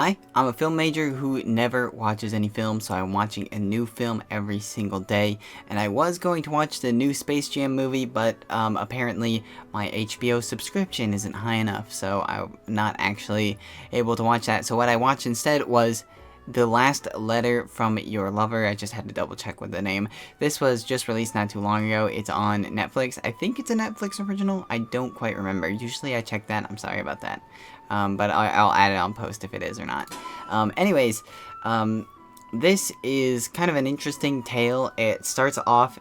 Hi, I'm a film major who never watches any film, so I'm watching a new film every single day. And I was going to watch the new Space Jam movie, but apparently my HBO subscription isn't high enough, so I'm not actually able to watch that. So what I watched instead was The Last Letter from Your Lover. I just had to double check with the name. This was just released not too long ago. It's on Netflix. I think it's a Netflix original. I don't quite remember. Usually I check that. I'm sorry about that. But I'll add it on post if it is or not. Anyways, this is kind of an interesting tale. It starts off,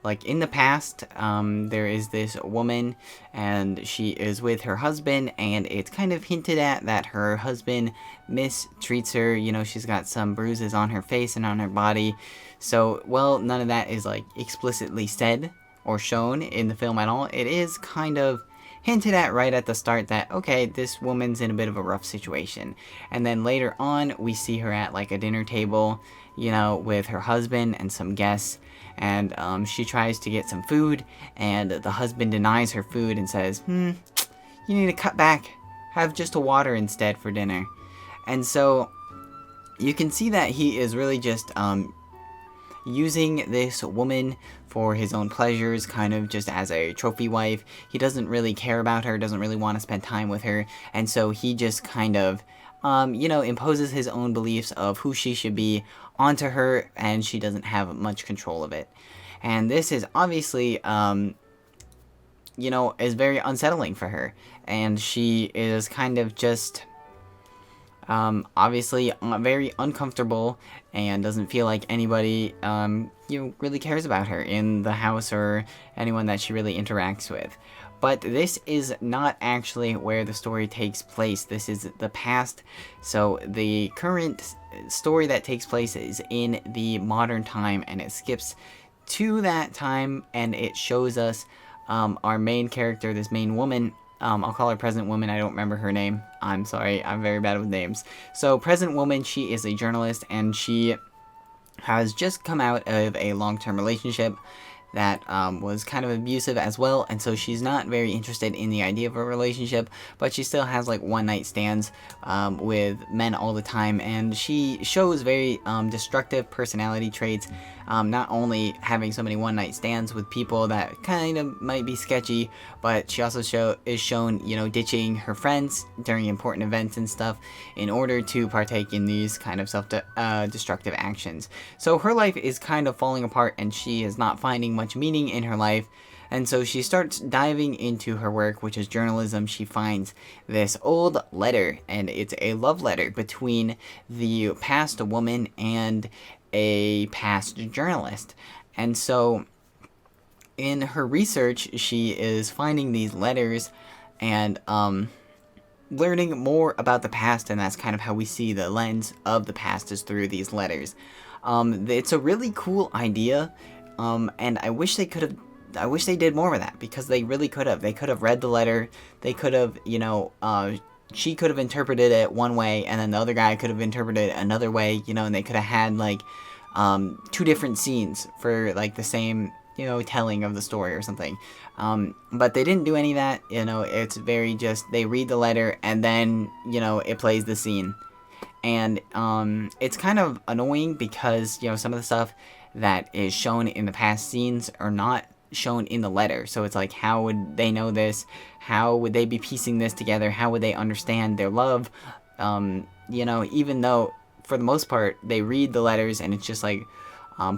like in the past, there is this woman, and she is with her husband, and it's kind of hinted at that her husband mistreats her. You know, she's got some bruises on her face and on her body. So, well, none of that is like explicitly said or shown in the film at all. It is kind of hinted at right at the start that, okay, this woman's in a bit of a rough situation. And then later on, we see her at like a dinner table, you know, with her husband and some guests. And she tries to get some food, and the husband denies her food and says, you need to cut back. Have just a water instead for dinner. And so you can see that he is really just using this woman for his own pleasures, kind of just as a trophy wife. He doesn't really care about her, doesn't really want to spend time with her, and so he just kind of, you know, imposes his own beliefs of who she should be onto her, and she doesn't have much control of it. And this is obviously, you know, is very unsettling for her, and she is kind of just obviously very uncomfortable and doesn't feel like anybody, you know, really cares about her in the house or anyone that she really interacts with. But this is not actually where the story takes place. This is the past. So the current story that takes place is in the modern time, and it skips to that time, and it shows us our main character, this main woman. I'll call her Present Woman. I don't remember her name. I'm sorry. I'm very bad with names. So Present Woman, she is a journalist, and she has just come out of a long-term relationship that was kind of abusive as well, and so she's not very interested in the idea of a relationship, but she still has like one-night stands with men all the time, and she shows very destructive personality traits, not only having so many one-night stands with people that kind of might be sketchy, but she also is shown, you know, ditching her friends during important events and stuff in order to partake in these kind of self-destructive actions. So her life is kind of falling apart, and she is not finding much meaning in her life, and so she starts diving into her work, which is journalism. She finds this old letter, and it's a love letter between the past woman and a past journalist. And so in her research, she is finding these letters and learning more about the past, and that's kind of how we see the lens of the past, is through these letters. It's a really cool idea. And I wish they did more with that, because they really could have. They could have read the letter. They could have, you know, she could have interpreted it one way, and then the other guy could have interpreted it another way, you know, and they could have had, like, two different scenes for, like, the same, you know, telling of the story or something. But they didn't do any of that, you know. It's very just, they read the letter, and then, you know, it plays the scene. And, it's kind of annoying because, you know, some of the stuff that is shown in the past scenes are not shown in the letter. So it's like, how would they know this? How would they be piecing this together? How would they understand their love? You know, even though for the most part they read the letters and it's just like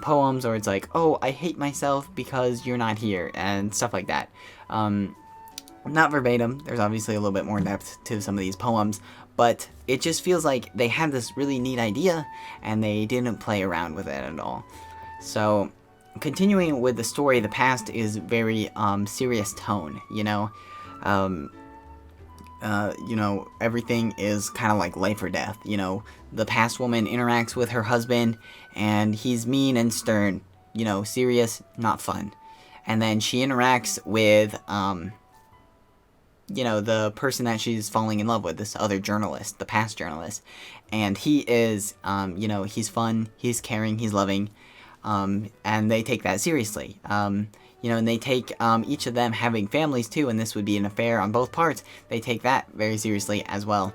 poems, or it's like, oh, I hate myself because you're not here, and stuff like that. Not verbatim. There's obviously a little bit more depth to some of these poems, but it just feels like they had this really neat idea and they didn't play around with it at all. So, continuing with the story, the past is very serious tone, you know. You know, everything is kind of like life or death. You know, the past woman interacts with her husband, and he's mean and stern. You know, serious, not fun. And then she interacts with, you know, the person that she's falling in love with, this other journalist, the past journalist. And he is, you know, he's fun, he's caring, he's loving. And they take that seriously. you know, and they take each of them having families too, and this would be an affair on both parts. They take that very seriously as well,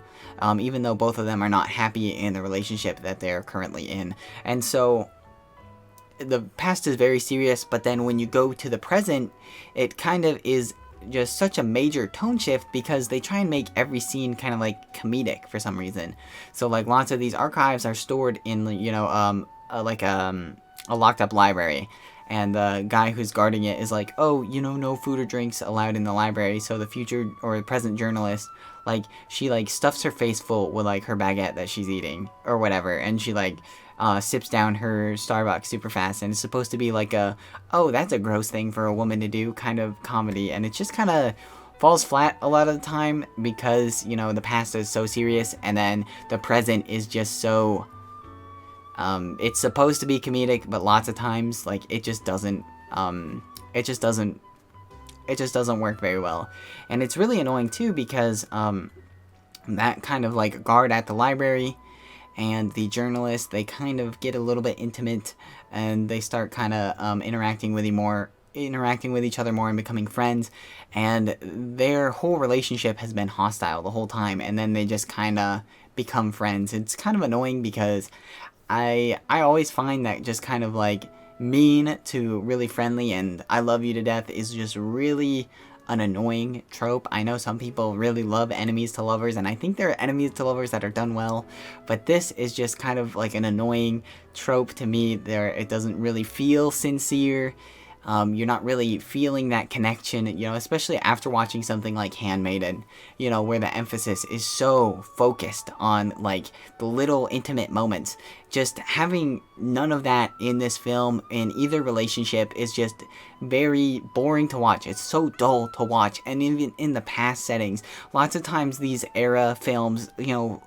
even though both of them are not happy in the relationship that they're currently in. And so the past is very serious, but then when you go to the present, it kind of is just such a major tone shift because they try and make every scene kind of like comedic for some reason. So like lots of these archives are stored in, you know, a locked up library, and the guy who's guarding it is like, oh, you know, no food or drinks allowed in the library. So the future or the present journalist, like, she like stuffs her face full with like her baguette that she's eating or whatever, and she like sips down her Starbucks super fast, and it's supposed to be like a, oh, that's a gross thing for a woman to do kind of comedy, and it just kind of falls flat a lot of the time because, you know, the past is so serious, and then the present is just so, it's supposed to be comedic, but lots of times, like, it just doesn't work very well. And it's really annoying too because, that kind of like guard at the library and the journalist, they kind of get a little bit intimate, and they start kind of interacting with each other more and becoming friends, and their whole relationship has been hostile the whole time, and then they just kind of become friends. It's kind of annoying because I always find that just kind of like mean to really friendly and I love you to death is just really an annoying trope. I know some people really love enemies to lovers, and I think there are enemies to lovers that are done well, but this is just kind of like an annoying trope to me. It doesn't really feel sincere. You're not really feeling that connection, you know, especially after watching something like Handmaiden, you know, where the emphasis is so focused on like the little intimate moments. Just having none of that in this film in either relationship is just very boring to watch. It's so dull to watch. And even in the past settings, lots of times these era films, you know,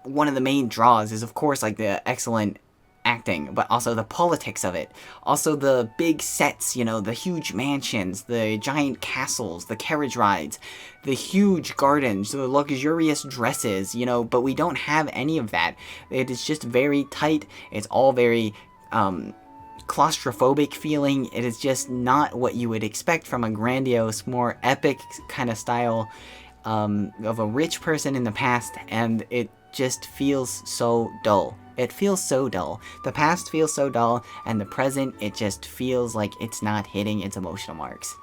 one of the main draws is of course like the excellent acting, but also the politics of it. Also the big sets, you know, the huge mansions, the giant castles, the carriage rides, the huge gardens, the luxurious dresses, you know, but we don't have any of that. It is just very tight. It's all very claustrophobic feeling. It is just not what you would expect from a grandiose, more epic kind of style of a rich person in the past, and it just feels so dull. It feels so dull. The past feels so dull, and the present, it just feels like it's not hitting its emotional marks.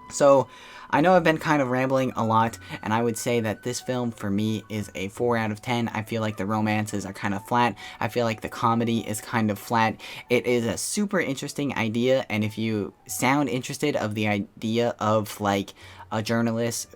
So, I know I've been kind of rambling a lot, and I would say that this film, for me, is a 4 out of 10. I feel like the romances are kind of flat. I feel like the comedy is kind of flat. It is a super interesting idea, and if you sound interested of the idea of, like, a journalist,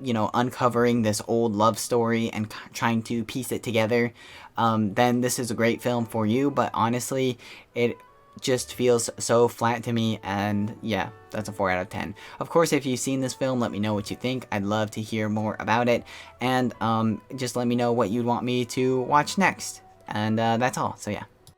you know, uncovering this old love story and trying to piece it together, then this is a great film for you. But honestly, it just feels so flat to me, and yeah, that's a 4 out of 10. Of course, if you've seen this film, let me know what you think. I'd love to hear more about it, and just let me know what you'd want me to watch next. And that's all. So yeah.